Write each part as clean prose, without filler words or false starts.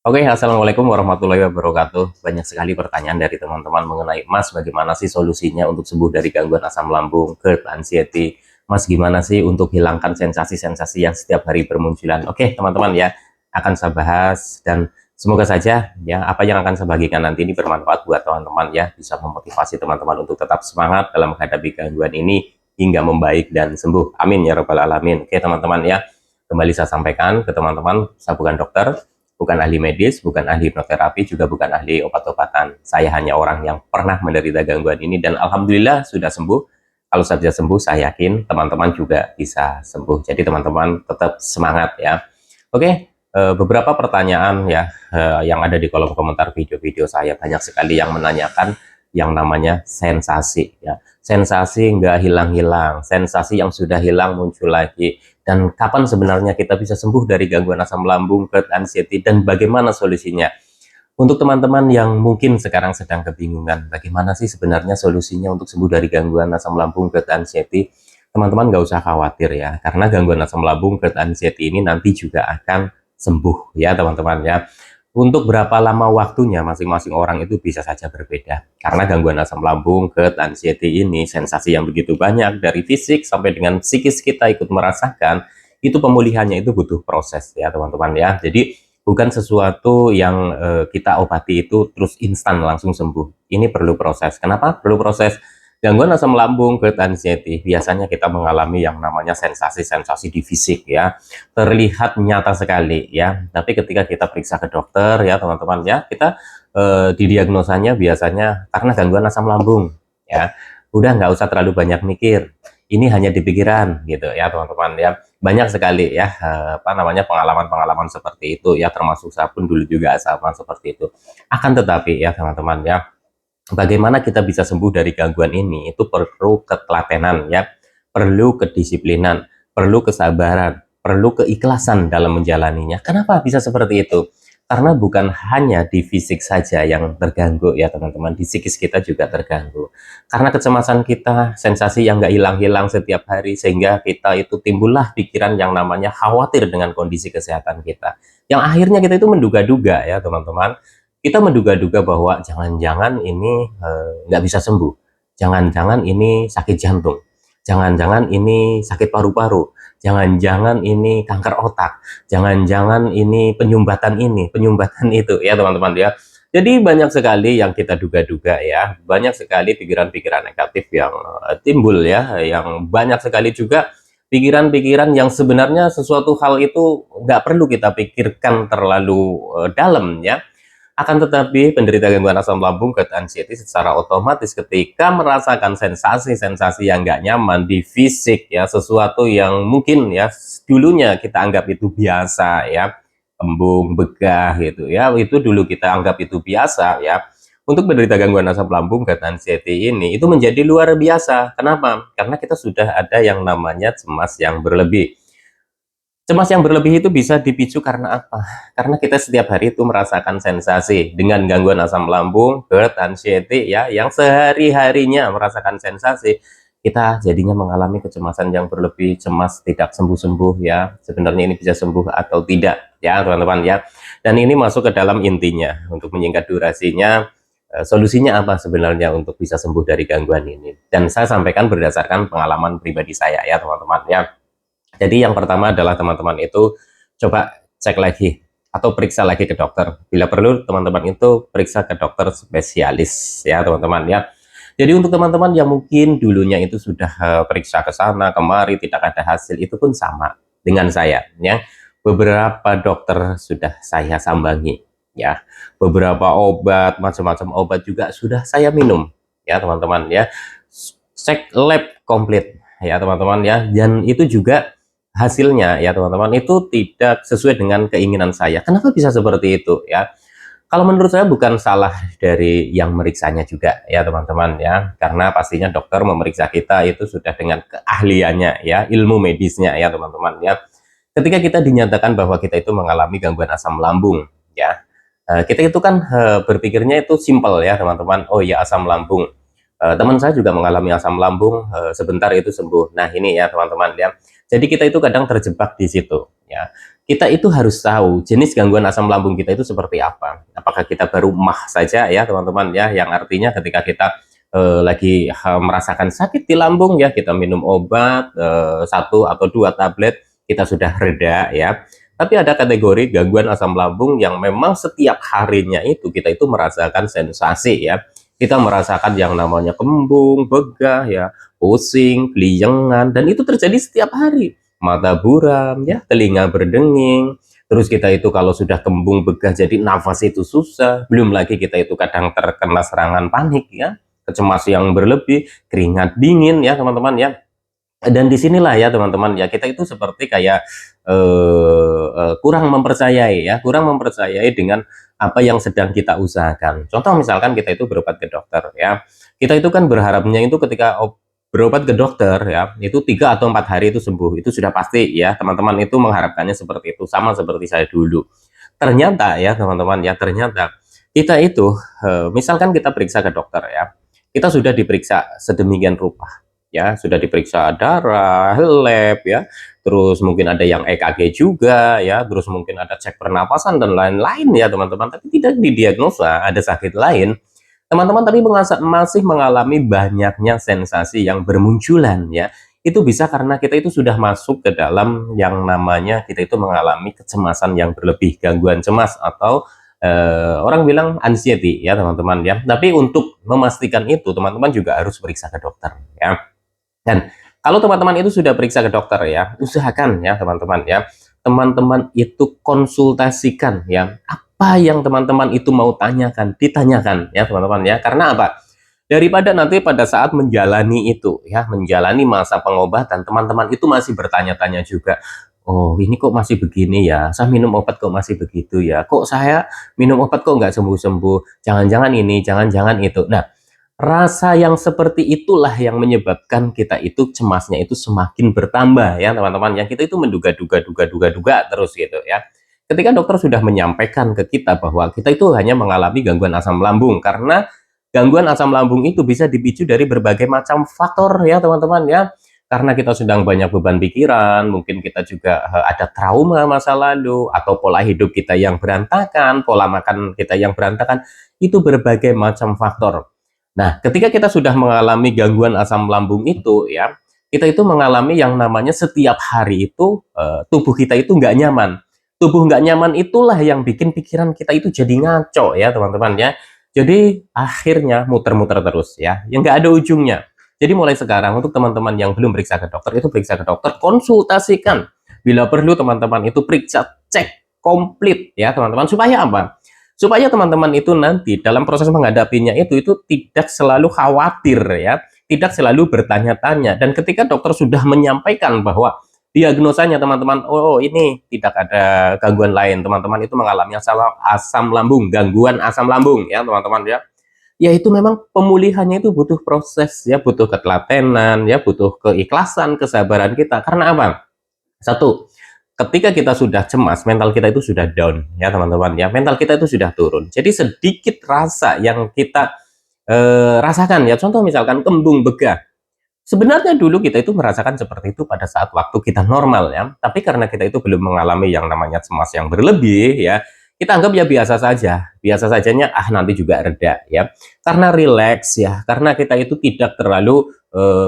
Oke, assalamualaikum warahmatullahi wabarakatuh. Banyak sekali pertanyaan dari teman-teman mengenai Mas, bagaimana sih solusinya untuk sembuh dari gangguan asam lambung, GERD, anxiety? Mas, gimana sih untuk hilangkan sensasi-sensasi yang setiap hari bermunculan? Oke, teman-teman ya, akan saya bahas dan semoga saja ya apa yang akan saya bagikan nanti ini bermanfaat buat teman-teman ya, bisa memotivasi teman-teman untuk tetap semangat dalam menghadapi gangguan ini hingga membaik dan sembuh. Amin ya rabbal alamin. Oke, teman-teman ya, kembali saya sampaikan ke teman-teman, saya bukan dokter, bukan ahli medis, bukan ahli hipnoterapi, juga bukan ahli obat-obatan. Saya hanya orang yang pernah menderita gangguan ini dan alhamdulillah sudah sembuh. Kalau saya bisa sembuh, saya yakin teman-teman juga bisa sembuh. Jadi teman-teman tetap semangat ya. Oke, beberapa pertanyaan ya yang ada di kolom komentar video-video saya, banyak sekali yang menanyakan yang namanya sensasi ya. Sensasi nggak hilang-hilang, sensasi yang sudah hilang muncul lagi. Dan kapan sebenarnya kita bisa sembuh dari gangguan asam lambung, GERD, anxiety, dan bagaimana solusinya? Untuk teman-teman yang mungkin sekarang sedang kebingungan, bagaimana sih sebenarnya solusinya untuk sembuh dari gangguan asam lambung, GERD, anxiety? Teman-teman nggak usah khawatir ya, karena gangguan asam lambung, GERD, anxiety ini nanti juga akan sembuh ya teman-teman ya. Untuk berapa lama waktunya masing-masing orang itu bisa saja berbeda. Karena gangguan asam lambung, GERD, anxiety ini sensasi yang begitu banyak dari fisik sampai dengan psikis kita ikut merasakan, itu pemulihannya itu butuh proses ya teman-teman ya. Jadi bukan sesuatu yang kita obati itu terus instan langsung sembuh. Ini perlu proses. Kenapa? Perlu proses. Gangguan asam lambung, GERD, anxiety, biasanya kita mengalami yang namanya sensasi-sensasi di fisik ya, terlihat nyata sekali ya. Tapi ketika kita periksa ke dokter ya teman-teman ya, kita didiagnosanya biasanya karena gangguan asam lambung ya. Udah nggak usah terlalu banyak mikir. Ini hanya di pikiran gitu ya teman-teman ya. Banyak sekali ya apa namanya pengalaman-pengalaman seperti itu ya, termasuk saya pun dulu juga sama seperti itu. Akan tetapi ya teman-teman ya, bagaimana kita bisa sembuh dari gangguan ini itu perlu ketelatenan ya, perlu kedisiplinan, perlu kesabaran, perlu keikhlasan dalam menjalaninya. Kenapa bisa seperti itu? Karena bukan hanya di fisik saja yang terganggu ya teman-teman, di psikis kita juga terganggu. Karena kecemasan kita, sensasi yang nggak hilang-hilang setiap hari, sehingga kita itu timbullah pikiran yang namanya khawatir dengan kondisi kesehatan kita. Yang akhirnya kita itu menduga-duga ya teman-teman, kita menduga-duga bahwa jangan-jangan ini nggak bisa sembuh, jangan-jangan ini sakit jantung, jangan-jangan ini sakit paru-paru, jangan-jangan ini kanker otak, jangan-jangan ini, penyumbatan itu ya teman-teman ya. Jadi banyak sekali yang kita duga-duga ya, banyak sekali pikiran-pikiran negatif yang timbul ya, yang banyak sekali juga pikiran-pikiran yang sebenarnya sesuatu hal itu nggak perlu kita pikirkan terlalu dalam ya. Akan tetapi penderita gangguan asam lambung, GERD, anxiety secara otomatis ketika merasakan sensasi-sensasi yang nggak nyaman di fisik ya, sesuatu yang mungkin ya dulunya kita anggap itu biasa ya, embung, begah gitu ya, itu dulu kita anggap itu biasa ya. Untuk penderita gangguan asam lambung, GERD, anxiety ini itu menjadi luar biasa. Kenapa? Karena kita sudah ada yang namanya cemas yang berlebih. Cemas yang berlebih itu bisa dipicu karena apa? Karena kita setiap hari itu merasakan sensasi dengan gangguan asam lambung, GERD, anxiety ya, yang sehari-harinya merasakan sensasi, kita jadinya mengalami kecemasan yang berlebih, cemas tidak sembuh-sembuh ya. Sebenarnya ini bisa sembuh atau tidak ya, teman-teman ya. Dan ini masuk ke dalam intinya. Untuk menyingkat durasinya, solusinya apa sebenarnya untuk bisa sembuh dari gangguan ini? Dan saya sampaikan berdasarkan pengalaman pribadi saya ya, teman-teman ya. Jadi yang pertama adalah teman-teman itu coba cek lagi atau periksa lagi ke dokter. Bila perlu teman-teman itu periksa ke dokter spesialis ya teman-teman ya. Jadi untuk teman-teman yang mungkin dulunya itu sudah periksa ke sana kemari tidak ada hasil, itu pun sama dengan saya ya. Beberapa dokter sudah saya sambangi ya. Beberapa obat, macam-macam obat juga sudah saya minum ya teman-teman ya. Cek lab komplit ya teman-teman ya. Dan itu juga hasilnya ya teman-teman itu tidak sesuai dengan keinginan saya. Kenapa bisa seperti itu ya? Kalau menurut saya bukan salah dari yang meriksanya juga ya teman-teman ya, karena pastinya dokter memeriksa kita itu sudah dengan keahliannya ya, ilmu medisnya ya teman-teman ya. Ketika kita dinyatakan bahwa kita itu mengalami gangguan asam lambung ya, kita itu kan berpikirnya itu simpel ya teman-teman. Oh ya, asam lambung. Teman saya juga mengalami asam lambung, sebentar itu sembuh. Nah ini ya teman-teman ya. Jadi kita itu kadang terjebak di situ ya. kita itu harus tahu jenis gangguan asam lambung kita itu seperti apa. Apakah kita baru mah saja ya teman-teman ya, yang artinya ketika kita lagi merasakan sakit di lambung ya, kita minum obat 1 atau 2 tablet kita sudah reda ya. Tapi ada kategori gangguan asam lambung yang memang setiap harinya itu kita itu merasakan sensasi ya. Kita merasakan yang namanya kembung, begah ya, pusing, keliengan, dan itu terjadi setiap hari. Mata buram ya, telinga berdenging, terus kita itu kalau sudah kembung, begah, jadi nafas itu susah. Belum lagi kita itu kadang terkena serangan panik ya, kecemas yang berlebih, keringat dingin ya teman-teman ya. Dan disinilah ya teman-teman ya, kita itu seperti kayak kurang mempercayai ya, kurang mempercayai dengan apa yang sedang kita usahakan. Contoh misalkan kita itu berobat ke dokter ya, kita itu kan berharapnya itu ketika berobat ke dokter ya, itu 3 atau 4 hari itu sembuh, itu sudah pasti ya, teman-teman itu mengharapkannya seperti itu, sama seperti saya dulu. Ternyata ya teman-teman ya, ternyata kita itu misalkan kita periksa ke dokter ya, kita sudah diperiksa sedemikian rupa ya, sudah diperiksa darah, lab ya, terus mungkin ada yang EKG juga ya, terus mungkin ada cek pernapasan dan lain-lain ya teman-teman, tapi tidak didiagnosa ada sakit lain teman-teman, tapi masih mengalami banyaknya sensasi yang bermunculan ya. Itu bisa karena kita itu sudah masuk ke dalam yang namanya kita itu mengalami kecemasan yang berlebih, gangguan cemas, atau orang bilang anxiety ya teman-teman ya. Tapi untuk memastikan itu teman-teman juga harus periksa ke dokter ya. Dan kalau teman-teman itu sudah periksa ke dokter ya, usahakan ya teman-teman ya, teman-teman itu konsultasikan ya, apa yang teman-teman itu mau tanyakan, ditanyakan ya teman-teman ya. Karena apa? Daripada nanti pada saat menjalani itu ya, menjalani masa pengobatan, teman-teman itu masih bertanya-tanya juga. Oh, ini kok masih begini ya? Saya minum obat kok masih begitu ya? Kok saya minum obat kok nggak sembuh-sembuh? Jangan-jangan ini, jangan-jangan itu. Nah, rasa yang seperti itulah yang menyebabkan kita itu cemasnya itu semakin bertambah ya teman-teman. Yang kita itu menduga-duga terus gitu ya. Ketika dokter sudah menyampaikan ke kita bahwa kita itu hanya mengalami gangguan asam lambung, karena gangguan asam lambung itu bisa dipicu dari berbagai macam faktor ya teman-teman ya. Karena kita sedang banyak beban pikiran, mungkin kita juga ada trauma masa lalu, atau pola hidup kita yang berantakan, pola makan kita yang berantakan, itu berbagai macam faktor. Nah, ketika kita sudah mengalami gangguan asam lambung itu ya, kita itu mengalami yang namanya setiap hari itu tubuh kita itu nggak nyaman. Tubuh nggak nyaman itulah yang bikin pikiran kita itu jadi ngaco ya teman-teman ya. Jadi akhirnya muter-muter terus ya, yang nggak ada ujungnya. Jadi mulai sekarang untuk teman-teman yang belum periksa ke dokter, itu periksa ke dokter, konsultasikan. Bila perlu teman-teman itu periksa, cek komplit ya teman-teman, supaya apa? Supaya teman-teman itu nanti dalam proses menghadapinya itu tidak selalu khawatir ya, tidak selalu bertanya-tanya. Dan ketika dokter sudah menyampaikan bahwa diagnosanya teman-teman, oh ini tidak ada gangguan lain, teman-teman itu mengalami asam lambung, gangguan asam lambung ya teman-teman ya. Ya itu memang pemulihannya itu butuh proses ya, butuh ketelatenan ya, butuh keikhlasan, kesabaran kita. Karena apa? Satu, ketika kita sudah cemas, mental kita itu sudah down ya teman-teman ya, mental kita itu sudah turun. Jadi sedikit rasa yang kita rasakan ya, contoh misalkan kembung, begah, sebenarnya dulu kita itu merasakan seperti itu pada saat waktu kita normal ya, tapi karena kita itu belum mengalami yang namanya cemas yang berlebih ya, kita anggap ya biasa saja, biasa sajanya, nanti juga reda ya, karena rileks ya, karena kita itu tidak terlalu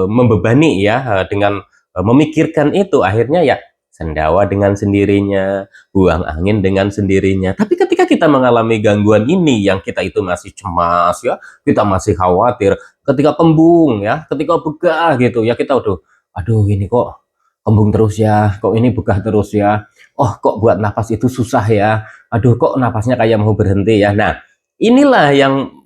membebani ya, dengan memikirkan itu, akhirnya ya sendawa dengan sendirinya, buang angin dengan sendirinya. Tapi ketika kita mengalami gangguan ini yang kita itu masih cemas ya, kita masih khawatir, ketika kembung ya, ketika begah gitu ya, kita aduh ini kok kembung terus ya, kok ini begah terus ya, oh kok buat napas itu susah ya, aduh kok napasnya kayak mau berhenti ya. Nah, inilah yang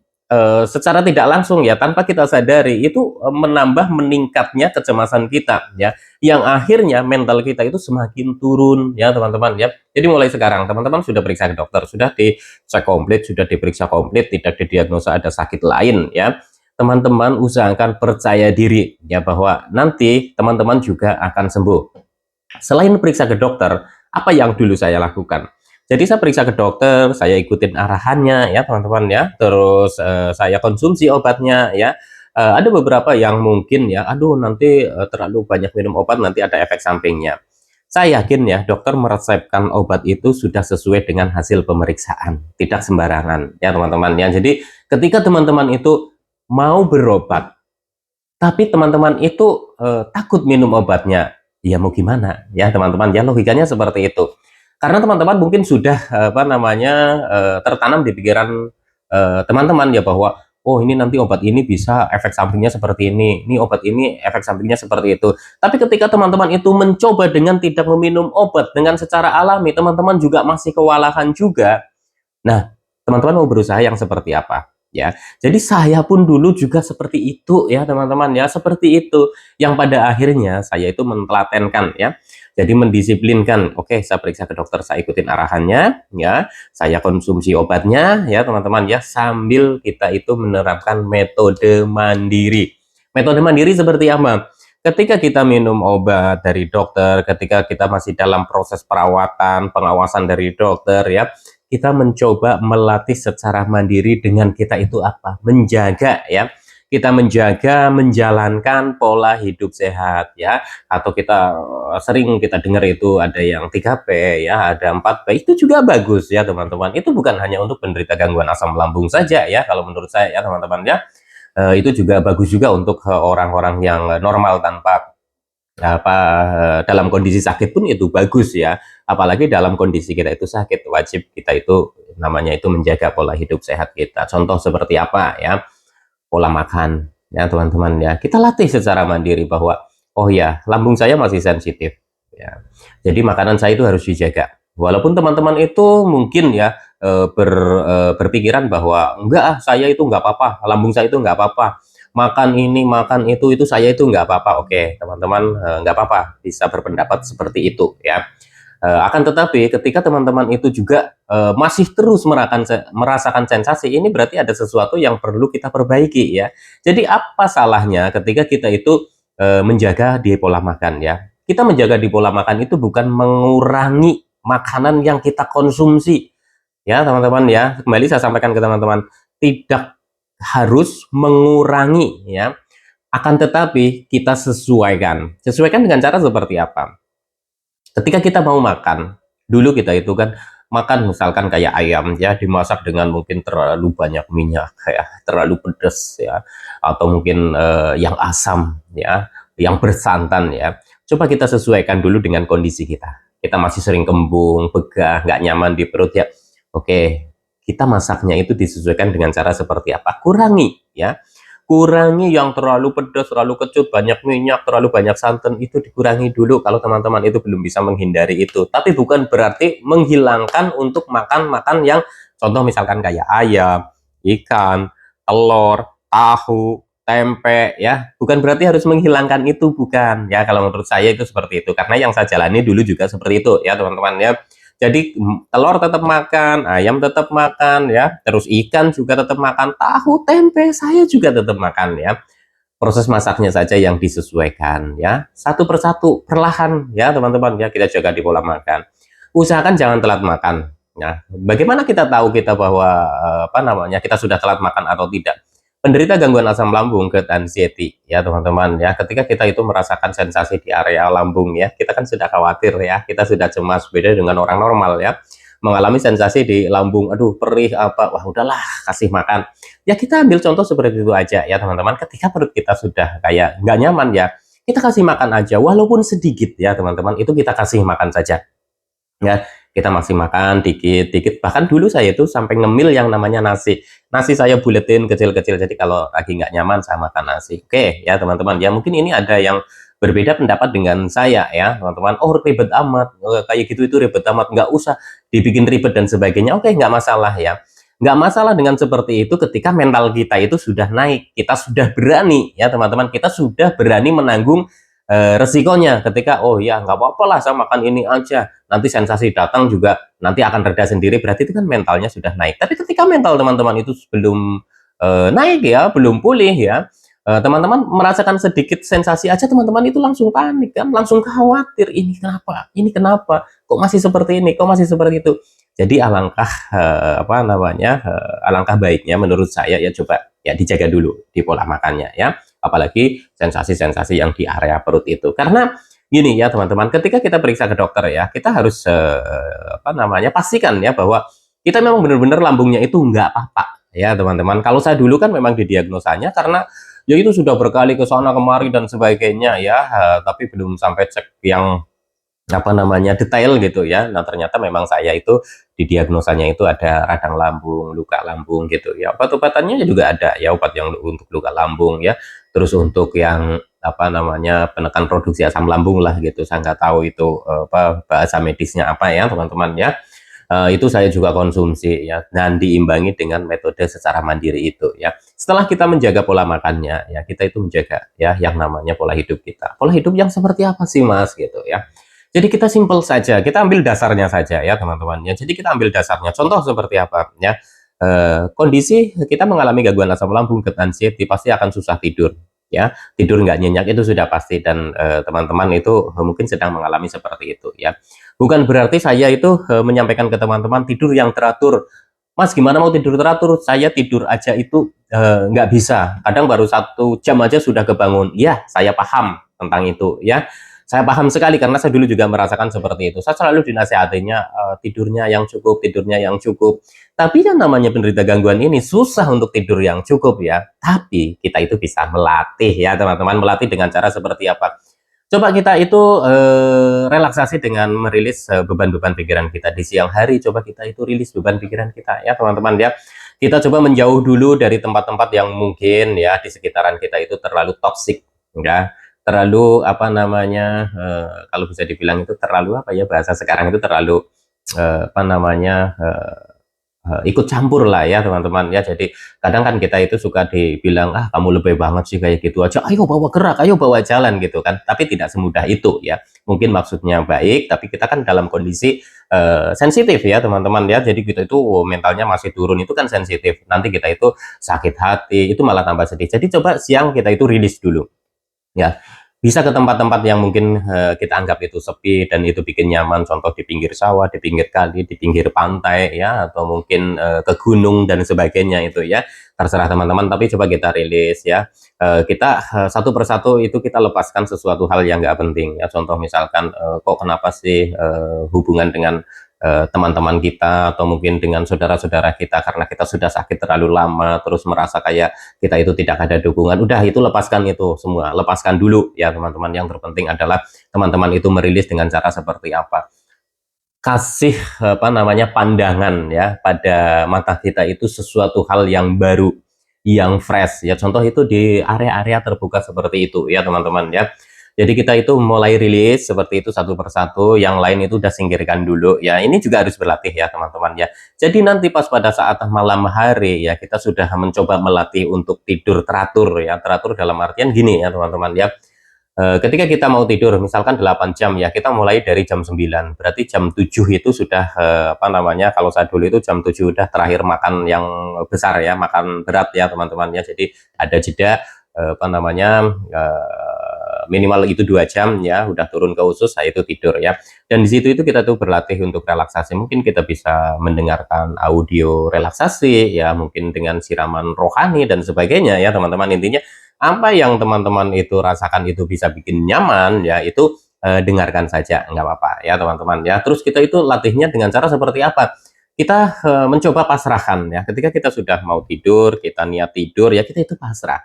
secara tidak langsung ya, tanpa kita sadari itu menambah meningkatnya kecemasan kita ya, yang akhirnya mental kita itu semakin turun ya teman-teman ya. Jadi mulai sekarang teman-teman sudah periksa ke dokter, sudah dicek komplit, sudah diperiksa komplit, tidak didiagnosa ada sakit lain ya, teman-teman usahakan percaya diri ya, bahwa nanti teman-teman juga akan sembuh. Selain periksa ke dokter, apa yang dulu saya lakukan? Jadi saya periksa ke dokter, saya ikutin arahannya ya teman-teman ya, terus saya konsumsi obatnya ya. Ada beberapa yang mungkin ya, aduh nanti terlalu banyak minum obat nanti ada efek sampingnya. Saya yakin ya, dokter meresepkan obat itu sudah sesuai dengan hasil pemeriksaan, tidak sembarangan ya teman-teman ya. Jadi ketika teman-teman itu mau berobat, tapi teman-teman itu takut minum obatnya, ya mau gimana ya teman-teman ya, logikanya seperti itu. Karena teman-teman mungkin sudah apa namanya tertanam di pikiran teman-teman ya bahwa oh ini nanti obat ini bisa efek sampingnya seperti ini obat ini efek sampingnya seperti itu. Tapi ketika teman-teman itu mencoba dengan tidak meminum obat dengan secara alami, teman-teman juga masih kewalahan juga. Nah, teman-teman mau berusaha yang seperti apa? Ya, jadi saya pun dulu juga seperti itu ya teman-teman ya, seperti itu. Yang pada akhirnya saya itu mentelatenkan ya. Jadi mendisiplinkan, oke saya periksa ke dokter, saya ikutin arahannya ya, saya konsumsi obatnya ya teman-teman ya, sambil kita itu menerapkan metode mandiri. Metode mandiri seperti apa? Ketika kita minum obat dari dokter, ketika kita masih dalam proses perawatan, pengawasan dari dokter ya, kita mencoba melatih secara mandiri dengan kita itu apa? Menjaga ya. Kita menjaga, menjalankan pola hidup sehat ya. Atau kita sering kita dengar itu ada yang 3P ya, ada 4P. Itu juga bagus ya, teman-teman. Itu bukan hanya untuk penderita gangguan asam lambung saja ya, kalau menurut saya ya, teman-teman ya. Itu juga bagus juga untuk orang-orang yang normal tanpa apa dalam kondisi sakit pun itu bagus ya, apalagi dalam kondisi kita itu sakit, wajib kita itu namanya itu menjaga pola hidup sehat kita. Contoh seperti apa ya, pola makan ya teman-teman ya, kita latih secara mandiri bahwa oh ya lambung saya masih sensitif ya, jadi makanan saya itu harus dijaga. Walaupun teman-teman itu mungkin ya berpikiran bahwa enggak saya itu enggak apa-apa, lambung saya itu enggak apa-apa, makan ini makan itu saya itu enggak apa-apa. Oke teman-teman, enggak apa-apa bisa berpendapat seperti itu ya. Akan tetapi ketika teman-teman itu juga masih terus merasakan sensasi ini, berarti ada sesuatu yang perlu kita perbaiki ya. Jadi apa salahnya ketika kita itu menjaga di pola makan ya. Kita menjaga di pola makan itu bukan mengurangi makanan yang kita konsumsi ya teman-teman ya. Kembali saya sampaikan ke teman-teman, tidak harus mengurangi ya, akan tetapi kita sesuaikan dengan cara seperti apa. Ketika kita mau makan, dulu kita itu kan makan misalkan kayak ayam ya, dimasak dengan mungkin terlalu banyak minyak ya, terlalu pedas ya, atau mungkin yang asam ya, yang bersantan ya. Coba kita sesuaikan dulu dengan kondisi kita. Kita masih sering kembung, begah, nggak nyaman di perut ya. Oke, kita masaknya itu disesuaikan dengan cara seperti apa? Kurangi ya. Kurangi yang terlalu pedas, terlalu kecut, banyak minyak, terlalu banyak santan, itu dikurangi dulu kalau teman-teman itu belum bisa menghindari itu. Tapi bukan berarti menghilangkan untuk makan-makan yang contoh misalkan kayak ayam, ikan, telur, tahu, tempe ya. Bukan berarti harus menghilangkan itu, bukan ya. Kalau menurut saya itu seperti itu. Karena yang saya jalani dulu juga seperti itu ya teman-teman ya. Jadi telur tetap makan, ayam tetap makan ya, terus ikan juga tetap makan, tahu, tempe saya juga tetap makan ya. Proses masaknya saja yang disesuaikan ya, satu persatu, perlahan ya teman-teman ya, kita jaga di pola makan. Usahakan jangan telat makan. Ya, bagaimana kita tahu kita bahwa apa namanya kita sudah telat makan atau tidak? Penderita gangguan asam lambung, GERD anxiety ya teman-teman ya, ketika kita itu merasakan sensasi di area lambung ya, kita kan sudah khawatir ya, kita sudah cemas, beda dengan orang normal ya, mengalami sensasi di lambung, aduh perih apa, wah udahlah kasih makan ya. Kita ambil contoh seperti itu aja ya teman-teman, ketika perut kita sudah kayak nggak nyaman ya, kita kasih makan aja walaupun sedikit ya teman-teman, itu kita kasih makan saja ya, kita masih makan dikit-dikit. Bahkan dulu saya itu sampai ngemil yang namanya nasi saya buletin kecil-kecil, jadi kalau lagi nggak nyaman saya makan nasi. Oke ya teman-teman ya, mungkin ini ada yang berbeda pendapat dengan saya ya teman-teman, oh ribet amat, kayak gitu itu ribet amat, nggak usah dibikin ribet dan sebagainya. Oke, nggak masalah ya, nggak masalah dengan seperti itu ketika mental kita itu sudah naik, kita sudah berani ya teman-teman, kita sudah berani menanggung resikonya. Ketika oh ya nggak apa-apa lah saya makan ini aja, nanti sensasi datang juga nanti akan reda sendiri, berarti itu kan mentalnya sudah naik. Tapi ketika mental teman-teman itu belum naik ya, belum pulih ya, teman-teman merasakan sedikit sensasi aja teman-teman itu langsung panik kan, langsung khawatir, ini kenapa kok masih seperti ini, kok masih seperti itu. Jadi alangkah apa namanya alangkah baiknya menurut saya ya, coba ya dijaga dulu di pola makannya ya, apalagi sensasi-sensasi yang di area perut itu. Karena Gini ya teman-teman, ketika kita periksa ke dokter ya, kita harus pastikan ya bahwa kita memang benar-benar lambungnya itu nggak apa-apa ya teman-teman. Kalau saya dulu kan memang didiagnosanya karena ya itu sudah berkali ke sana kemari dan sebagainya ya, tapi belum sampai cek yang detail gitu ya. Nah ternyata memang saya itu didiagnosanya itu ada radang lambung, luka lambung gitu ya. Obat-obatannya juga ada ya, obat yang untuk luka lambung ya, terus untuk yang penekan produksi asam lambung lah gitu. Saya nggak tahu itu bahasa medisnya apa ya teman-teman ya. Itu saya juga konsumsi ya, dan diimbangi dengan metode secara mandiri itu ya. Setelah kita menjaga pola makannya ya, kita itu menjaga ya yang namanya pola hidup kita. Pola hidup yang seperti apa sih Mas gitu ya. Jadi kita simpel saja, kita ambil dasarnya saja ya teman-teman ya. Jadi kita ambil dasarnya. Contoh seperti apa ya? Kondisi kita mengalami gangguan asam lambung, GERD anxiety, pasti akan susah tidur ya. Tidur nggak nyenyak itu sudah pasti, dan teman-teman itu mungkin sedang mengalami seperti itu ya. Bukan berarti saya itu menyampaikan ke teman-teman tidur yang teratur. Mas gimana mau tidur teratur? Saya tidur aja itu nggak bisa. Kadang baru 1 jam aja sudah kebangun. Ya, saya paham tentang itu ya. Saya paham sekali karena saya dulu juga merasakan seperti itu. Saya selalu dinasihatinya tidurnya yang cukup, tidurnya yang cukup. Tapi kan namanya penderita gangguan ini susah untuk tidur yang cukup ya. Tapi kita itu bisa melatih ya teman-teman. Melatih dengan cara seperti apa? Coba kita itu relaksasi dengan merilis beban-beban pikiran kita di siang hari. Coba kita itu rilis beban pikiran kita ya teman-teman ya. Kita coba menjauh dulu dari tempat-tempat yang mungkin ya di sekitaran kita itu terlalu toksik ya, terlalu kalau bisa dibilang itu terlalu bahasa sekarang itu terlalu ikut campur lah ya teman-teman ya. Jadi kadang kan kita itu suka dibilang kamu lebih banget sih kayak gitu aja, ayo bawa gerak, ayo bawa jalan gitu kan, tapi tidak semudah itu ya. Mungkin maksudnya baik, tapi kita kan dalam kondisi sensitif ya teman-teman ya. Jadi kita itu mentalnya masih turun, itu kan sensitif, nanti kita itu sakit hati, itu malah tambah sedih. Jadi coba siang kita itu rilis dulu ya, bisa ke tempat-tempat yang mungkin kita anggap itu sepi dan itu bikin nyaman, contoh di pinggir sawah, di pinggir kali, di pinggir pantai ya, atau mungkin ke gunung dan sebagainya itu ya, terserah teman-teman. Tapi coba kita rilis ya, kita satu persatu itu kita lepaskan sesuatu hal yang nggak penting ya. Contoh misalkan kok kenapa sih hubungan dengan teman-teman kita atau mungkin dengan saudara-saudara kita karena kita sudah sakit terlalu lama, terus merasa kayak kita itu tidak ada dukungan, udah itu lepaskan, itu semua lepaskan dulu ya teman-teman. Yang terpenting adalah teman-teman itu merilis dengan cara seperti apa, kasih pandangan ya pada mata kita itu sesuatu hal yang baru, yang fresh ya. Contoh itu di area-area terbuka seperti itu ya teman-teman ya. Jadi kita itu mulai rilis seperti itu satu persatu, yang lain itu udah singkirkan dulu ya. Ini juga harus berlatih ya teman-teman ya. Jadi nanti pas pada saat malam hari ya, kita sudah mencoba melatih untuk tidur teratur ya. Teratur dalam artian gini ya teman-teman ya. Ketika kita mau tidur misalkan 8 jam ya, kita mulai dari jam 9, berarti jam 7 itu sudah kalau saya dulu itu jam 7 udah terakhir makan yang besar ya, makan berat ya teman-teman ya. Jadi ada jeda minimal itu 2 jam ya, udah turun ke usus, saya itu tidur ya. Dan di situ itu kita tuh berlatih untuk relaksasi. Mungkin kita bisa mendengarkan audio relaksasi ya, mungkin dengan siraman rohani dan sebagainya ya teman-teman. Intinya apa yang teman-teman itu rasakan itu bisa bikin nyaman ya, itu dengarkan saja, nggak apa-apa ya teman-teman ya. Terus kita itu latihnya dengan cara seperti apa? Kita mencoba pasrahkan ya. Ketika kita sudah mau tidur, kita niat tidur ya, kita itu pasrah.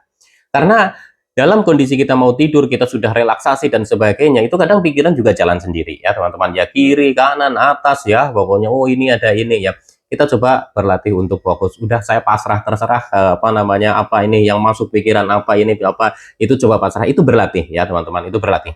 Karena dalam kondisi kita mau tidur, kita sudah relaksasi dan sebagainya, itu kadang pikiran juga jalan sendiri ya teman-teman ya, kiri kanan atas ya, pokoknya oh ini ada ini ya. Kita coba berlatih untuk fokus, udah saya pasrah, terserah apa ini yang masuk pikiran, apa ini apa itu, coba pasrah. Itu berlatih ya teman-teman, itu berlatih.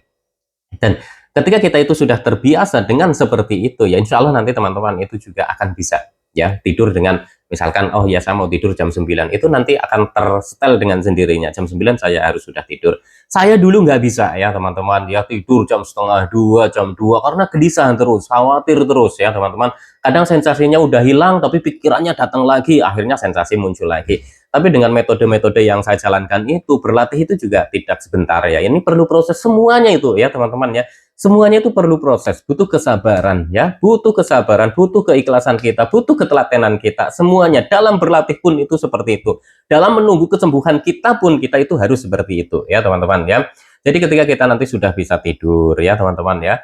Dan ketika kita itu sudah terbiasa dengan seperti itu ya, insya Allah nanti teman-teman itu juga akan bisa ya tidur dengan misalkan oh ya saya mau tidur jam 9, itu nanti akan tersetel dengan sendirinya jam 9 saya harus sudah tidur. Saya dulu nggak bisa ya teman-teman ya, tidur jam setengah 2, jam 2 karena gelisah terus, khawatir terus ya teman-teman. Kadang sensasinya udah hilang tapi pikirannya datang lagi, akhirnya sensasi muncul lagi. Tapi dengan metode-metode yang saya jalankan itu, berlatih itu juga tidak sebentar ya. Ini perlu proses semuanya itu ya teman-teman ya. Semuanya itu perlu proses, butuh kesabaran ya, butuh kesabaran, butuh keikhlasan kita, butuh ketelatenan kita. Semuanya dalam berlatih pun itu seperti itu. Dalam menunggu kesembuhan kita pun kita itu harus seperti itu ya teman-teman ya. Jadi ketika kita nanti sudah bisa tidur ya teman-teman ya,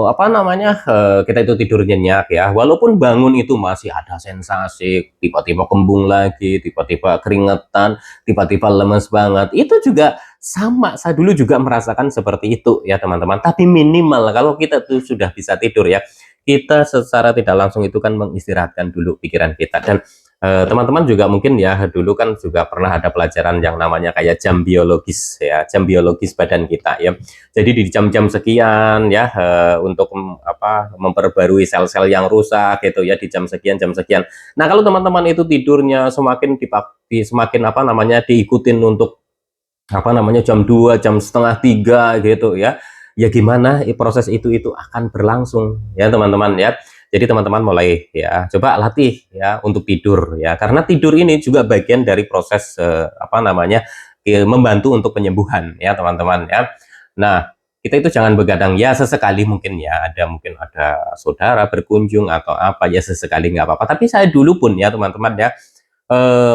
apa namanya, kita itu tidur nyenyak ya, walaupun bangun itu masih ada sensasi, tiba-tiba kembung lagi, tiba-tiba keringetan, tiba-tiba lemes banget, itu juga sama, saya dulu juga merasakan seperti itu ya teman-teman. Tapi minimal kalau kita tuh sudah bisa tidur ya, kita secara tidak langsung itu kan mengistirahatkan dulu pikiran kita. Dan teman-teman juga mungkin ya dulu kan juga pernah ada pelajaran yang namanya kayak jam biologis ya, jam biologis badan kita ya. Jadi di jam-jam sekian ya, untuk memperbarui sel-sel yang rusak gitu ya, di jam sekian jam sekian. Nah kalau teman-teman itu tidurnya semakin semakin apa namanya diikutin untuk apa namanya jam 2 jam setengah 3 gitu ya, ya gimana proses itu akan berlangsung ya teman-teman ya. Jadi teman-teman mulai ya coba latih ya untuk tidur ya, karena tidur ini juga bagian dari proses apa namanya membantu untuk penyembuhan ya teman-teman ya. Nah kita itu jangan begadang ya, sesekali mungkin ya, mungkin ada saudara berkunjung atau apa ya, sesekali nggak apa-apa. Tapi saya dulu pun ya teman-teman ya,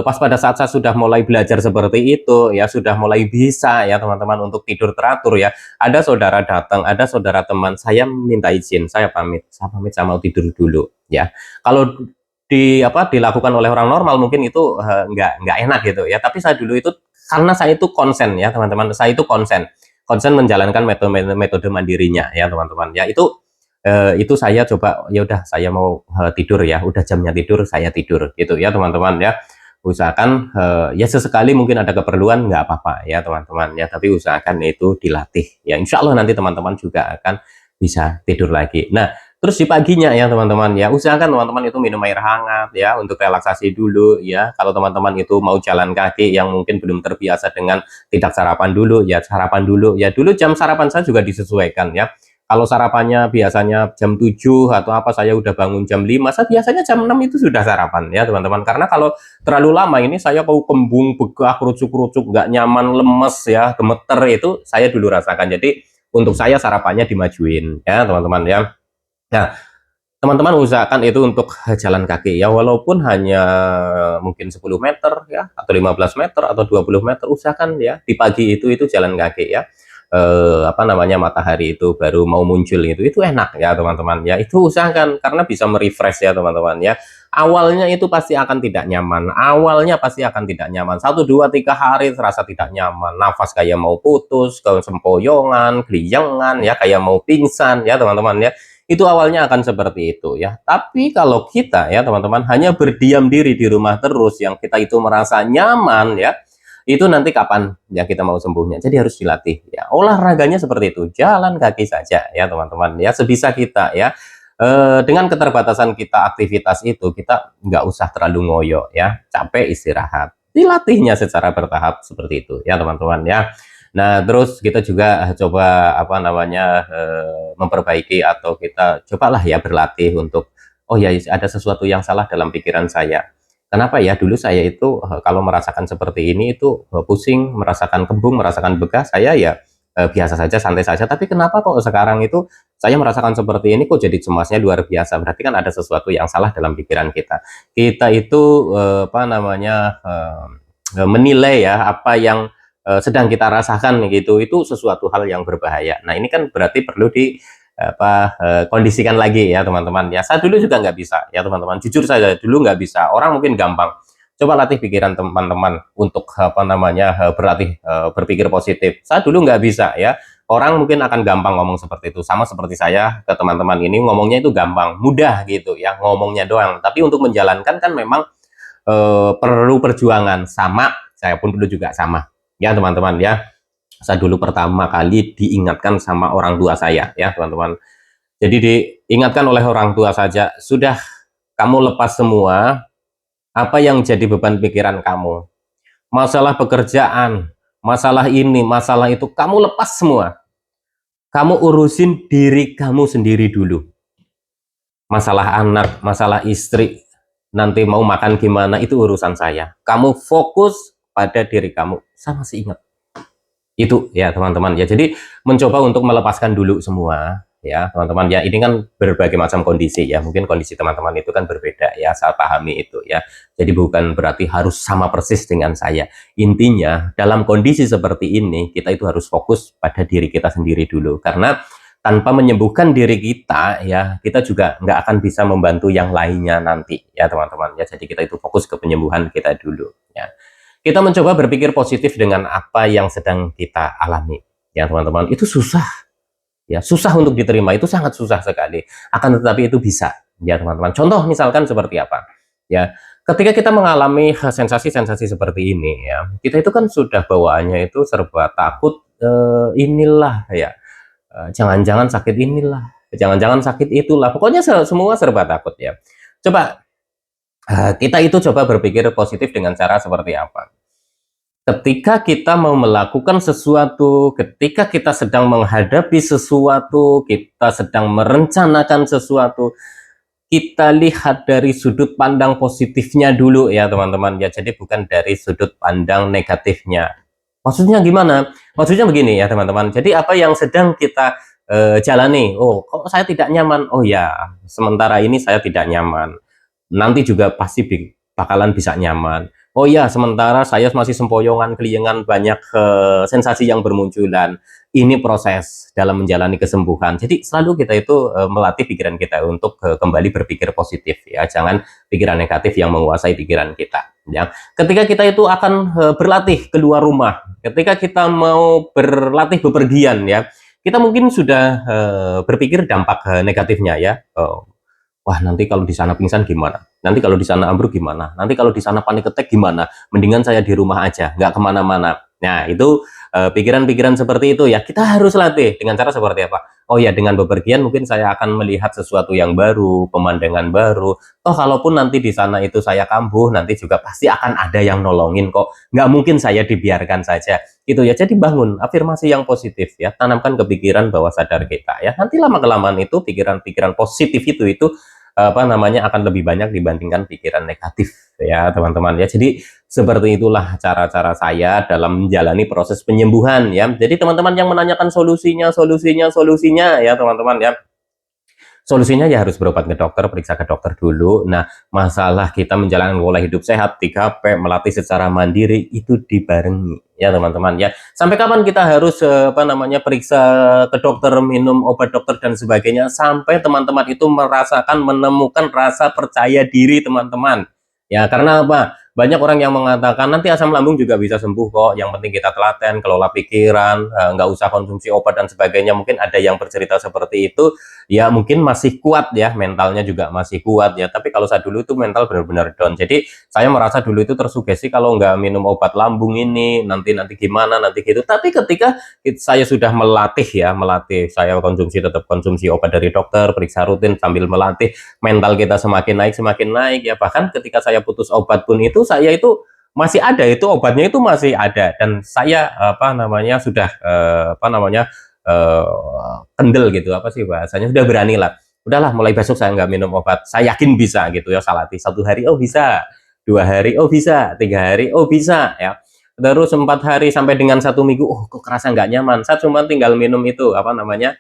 pas pada saat saya sudah mulai belajar seperti itu ya, sudah mulai bisa ya teman-teman untuk tidur teratur ya, ada saudara datang, ada saudara teman, saya minta izin, saya mau tidur dulu ya. Kalau dilakukan oleh orang normal mungkin itu nggak enak gitu ya, tapi saya dulu itu karena saya itu konsen ya teman-teman, saya itu konsen konsen menjalankan metode mandirinya ya teman-teman ya. Itu saya coba, ya udah saya mau tidur ya, udah jamnya tidur saya tidur gitu ya teman-teman ya. Usahakan ya sesekali mungkin ada keperluan nggak apa-apa ya teman-teman ya, tapi usahakan itu dilatih ya, insya Allah nanti teman-teman juga akan bisa tidur lagi. Nah terus di paginya ya teman-teman ya, usahakan teman-teman itu minum air hangat ya untuk relaksasi dulu ya. Kalau teman-teman itu mau jalan kaki yang mungkin belum terbiasa dengan tidak sarapan dulu ya, sarapan dulu ya. Dulu jam sarapan saya juga disesuaikan ya, kalau sarapannya biasanya jam 7 atau apa, saya udah bangun jam 5, saya biasanya jam 6 itu sudah sarapan ya teman-teman. Karena kalau terlalu lama ini saya mau kembung, begah, kerucuk-kerucuk, nggak nyaman, lemes ya, gemeter, itu saya dulu rasakan. Jadi untuk saya sarapannya dimajuin ya teman-teman ya. Nah teman-teman usahakan itu untuk jalan kaki ya, walaupun hanya mungkin 10 meter ya, atau 15 meter atau 20 meter, usahakan ya di pagi itu jalan kaki ya. Apa namanya, matahari itu baru mau muncul, itu enak ya teman-teman ya, itu usahakan karena bisa merefresh ya teman-teman ya. Awalnya itu pasti akan tidak nyaman, awalnya pasti akan tidak nyaman, 1 2 3 hari terasa tidak nyaman, nafas kayak mau putus, sempoyongan, keliengan ya, kayak mau pingsan ya teman-teman ya. Itu awalnya akan seperti itu ya. Tapi kalau kita ya teman-teman hanya berdiam diri di rumah terus, yang kita itu merasa nyaman ya, itu nanti kapan ya kita mau sembuhnya. Jadi harus dilatih ya. Olahraganya seperti itu, jalan kaki saja ya teman-teman ya, sebisa kita ya. Dengan keterbatasan kita aktivitas itu, kita nggak usah terlalu ngoyo ya, capek istirahat, dilatihnya secara bertahap seperti itu ya teman-teman ya. Nah terus kita juga coba apa namanya, memperbaiki, atau kita cobalah ya berlatih untuk, oh ya ada sesuatu yang salah dalam pikiran saya. Kenapa ya dulu saya itu kalau merasakan seperti ini itu pusing, merasakan kembung, merasakan begah, saya ya biasa saja, santai saja. Tapi kenapa kok sekarang itu saya merasakan seperti ini, kok jadi cemasnya luar biasa? Berarti kan ada sesuatu yang salah dalam pikiran kita. Kita itu apa namanya, menilai ya apa yang sedang kita rasakan gitu, itu sesuatu hal yang berbahaya. Nah ini kan berarti perlu di kondisikan lagi ya teman-teman ya. Saya dulu juga nggak bisa ya teman-teman, jujur saja dulu nggak bisa. Orang mungkin gampang, coba latih pikiran teman-teman untuk apa namanya, berlatih berpikir positif. Saya dulu nggak bisa ya. Orang mungkin akan gampang ngomong seperti itu, sama seperti saya ke teman-teman ini, ngomongnya itu gampang, mudah gitu ya, ngomongnya doang. Tapi untuk menjalankan kan memang perlu perjuangan. Sama, saya pun dulu juga sama ya teman-teman ya. Saya dulu pertama kali diingatkan sama orang tua saya ya teman-teman. Jadi diingatkan oleh orang tua saja, sudah kamu lepas semua apa yang jadi beban pikiran kamu. Masalah pekerjaan, masalah ini, masalah itu, kamu lepas semua. Kamu urusin diri kamu sendiri dulu. Masalah anak, masalah istri, nanti mau makan gimana, itu urusan saya. Kamu fokus pada diri kamu. Saya masih ingat itu ya teman-teman ya. Jadi mencoba untuk melepaskan dulu semua ya teman-teman ya. Ini kan berbagai macam kondisi ya, mungkin kondisi teman-teman itu kan berbeda ya, saya pahami itu ya. Jadi bukan berarti harus sama persis dengan saya. Intinya dalam kondisi seperti ini kita itu harus fokus pada diri kita sendiri dulu, karena tanpa menyembuhkan diri kita ya, kita juga nggak akan bisa membantu yang lainnya nanti ya teman-teman ya. Jadi kita itu fokus ke penyembuhan kita dulu ya. Kita mencoba berpikir positif dengan apa yang sedang kita alami ya teman-teman. Itu susah ya, susah untuk diterima, itu sangat susah sekali, akan tetapi itu bisa ya teman-teman. Contoh misalkan seperti apa ya, ketika kita mengalami sensasi-sensasi seperti ini ya, kita itu kan sudah bawaannya itu serba takut, inilah ya, jangan-jangan sakit inilah, jangan-jangan sakit itulah, pokoknya semua serba takut ya. Coba kita itu coba berpikir positif dengan cara seperti apa. Ketika kita mau melakukan sesuatu, ketika kita sedang menghadapi sesuatu, kita sedang merencanakan sesuatu, kita lihat dari sudut pandang positifnya dulu ya teman-teman ya. Jadi bukan dari sudut pandang negatifnya. Maksudnya gimana? Maksudnya begini ya teman-teman. Jadi apa yang sedang kita jalani? Oh, kok saya tidak nyaman? Oh ya, sementara ini saya tidak nyaman. Nanti juga pasti bakalan bisa nyaman. Oh ya, sementara saya masih sempoyongan, keliengan, banyak sensasi yang bermunculan. Ini proses dalam menjalani kesembuhan. Jadi selalu kita itu melatih pikiran kita untuk kembali berpikir positif ya. Jangan pikiran negatif yang menguasai pikiran kita. Ya. Ketika kita itu akan berlatih keluar rumah, ketika kita mau berlatih bepergian ya, kita mungkin sudah berpikir dampak negatifnya ya. Wah, nanti kalau di sana pingsan gimana? Nanti kalau di sana ambruk gimana? Nanti kalau di sana panik attack gimana? Mendingan saya di rumah aja, nggak kemana-mana. Nah, itu pikiran-pikiran seperti itu ya, kita harus latih. Dengan cara seperti apa? Oh ya, dengan bepergian mungkin saya akan melihat sesuatu yang baru, pemandangan baru. Oh, kalaupun nanti di sana itu saya kambuh, nanti juga pasti akan ada yang nolongin kok. Nggak mungkin saya dibiarkan saja. Gitu ya, jadi bangun afirmasi yang positif ya, tanamkan ke pikiran bawah sadar kita ya. Nanti lama-kelamaan itu pikiran-pikiran positif itu apa namanya akan lebih banyak dibandingkan pikiran negatif ya teman-teman ya. Jadi seperti itulah cara-cara saya dalam menjalani proses penyembuhan ya. Jadi teman-teman yang menanyakan solusinya ya teman-teman ya, solusinya ya harus berobat ke dokter, periksa ke dokter dulu. Nah, masalah kita menjalankan pola hidup sehat, 3P, melatih secara mandiri, itu dibarengi ya teman-teman ya. Sampai kapan kita harus apa namanya periksa ke dokter, minum obat dokter dan sebagainya, sampai teman-teman itu merasakan, menemukan rasa percaya diri teman-teman. Ya, karena apa? Banyak orang yang mengatakan nanti asam lambung juga bisa sembuh kok, yang penting kita telaten, kelola pikiran, nggak usah konsumsi obat dan sebagainya. Mungkin ada yang bercerita seperti itu, ya mungkin masih kuat ya, mentalnya juga masih kuat ya. Tapi kalau saya dulu itu mental benar-benar down. Jadi saya merasa dulu itu tersugesti kalau nggak minum obat lambung ini nanti gimana nanti gitu. Tapi ketika saya sudah melatih ya, melatih saya tetap konsumsi obat dari dokter, periksa rutin sambil melatih, mental kita semakin naik ya. Bahkan ketika saya putus obat pun itu saya itu masih ada, itu obatnya itu masih ada, dan saya apa namanya sudah apa namanya kendel gitu, apa sih bahasanya, sudah berani lah, udahlah mulai besok saya nggak minum obat, saya yakin bisa gitu ya. Salati 1 hari oh bisa, 2 hari oh bisa, 3 hari oh bisa ya, terus 4 hari sampai dengan 1 minggu oh kok kerasa nggak nyaman, saya cuma tinggal minum itu apa namanya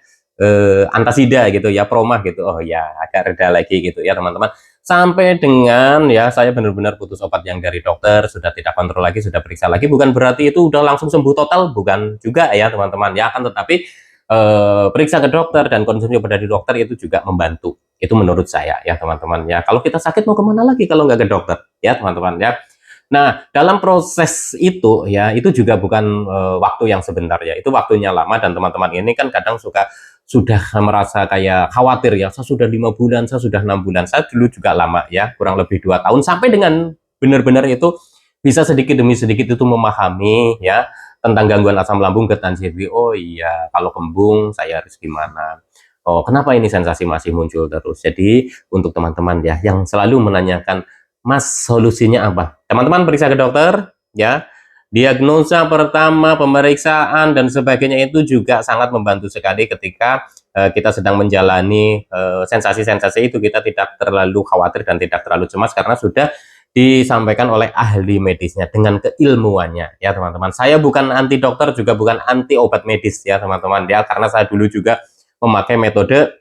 antasida gitu ya, promah gitu, oh ya agak reda lagi gitu ya teman-teman. Sampai dengan ya saya benar-benar putus obat yang dari dokter, sudah tidak kontrol lagi, sudah periksa lagi. Bukan berarti itu udah langsung sembuh total, bukan juga ya teman-teman ya, akan tetapi periksa ke dokter dan konsumsi obat dari dokter itu juga membantu. Itu menurut saya ya teman-teman ya. Kalau kita sakit mau kemana lagi kalau nggak ke dokter ya teman-teman ya. Nah, dalam proses itu ya, itu juga bukan waktu yang sebentar ya, itu waktunya lama, dan teman-teman ini kan kadang sudah merasa kayak khawatir ya, saya sudah 5 bulan, saya sudah 6 bulan, saya dulu juga lama ya, kurang lebih 2 tahun, sampai dengan benar-benar itu bisa sedikit demi sedikit itu memahami ya tentang gangguan asam lambung, GERD dan COPD. Oh iya, kalau kembung saya harus gimana? Oh, kenapa ini sensasi masih muncul terus? Jadi untuk teman-teman ya yang selalu menanyakan, Mas solusinya apa? Teman-teman periksa ke dokter ya. Diagnosa pertama, pemeriksaan dan sebagainya itu juga sangat membantu sekali ketika kita sedang menjalani sensasi-sensasi itu. Kita tidak terlalu khawatir dan tidak terlalu cemas karena sudah disampaikan oleh ahli medisnya dengan keilmuannya ya teman-teman. Saya bukan anti dokter, juga bukan anti obat medis ya teman-teman ya, karena saya dulu juga memakai metode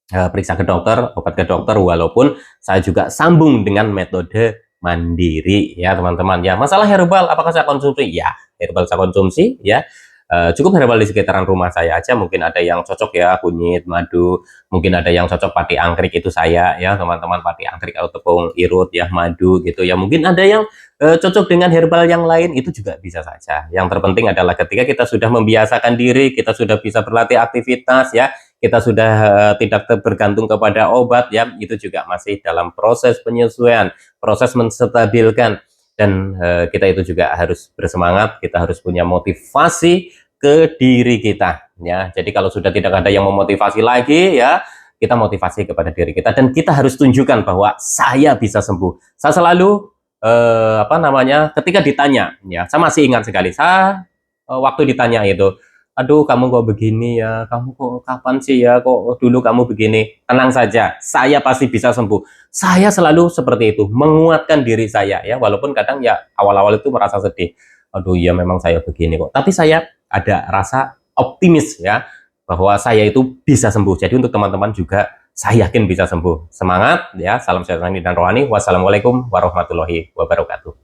periksa ke dokter, obat ke dokter, walaupun saya juga sambung dengan metode mandiri ya teman-teman ya. Masalah herbal apakah saya konsumsi? Ya, herbal saya konsumsi ya. Cukup herbal di sekitaran rumah saya aja, mungkin ada yang cocok ya, kunyit, madu, mungkin ada yang cocok pati angkrik, itu saya ya teman-teman, pati angkrik atau tepung irut ya, madu gitu ya. Mungkin ada yang cocok dengan herbal yang lain, itu juga bisa saja. Yang terpenting adalah ketika kita sudah membiasakan diri, kita sudah bisa berlatih aktivitas ya, kita sudah tidak bergantung kepada obat ya, itu juga masih dalam proses penyesuaian, proses menstabilkan. Dan kita itu juga harus bersemangat, kita harus punya motivasi ke diri kita ya. Jadi kalau sudah tidak ada yang memotivasi lagi ya, kita motivasi kepada diri kita, dan kita harus tunjukkan bahwa saya bisa sembuh. Saya selalu ketika ditanya ya, saya masih ingat sekali, saya waktu ditanya itu, aduh kamu kok begini ya, kamu kok kapan sih ya, kok dulu kamu begini. Tenang saja, saya pasti bisa sembuh. Saya selalu seperti itu, menguatkan diri saya ya, walaupun kadang ya awal-awal itu merasa sedih, aduh ya memang saya begini kok, tapi saya ada rasa optimis ya, bahwa saya itu bisa sembuh. Jadi untuk teman-teman juga, saya yakin bisa sembuh. Semangat ya, salam sehat dan rohani. Wassalamualaikum warahmatullahi wabarakatuh.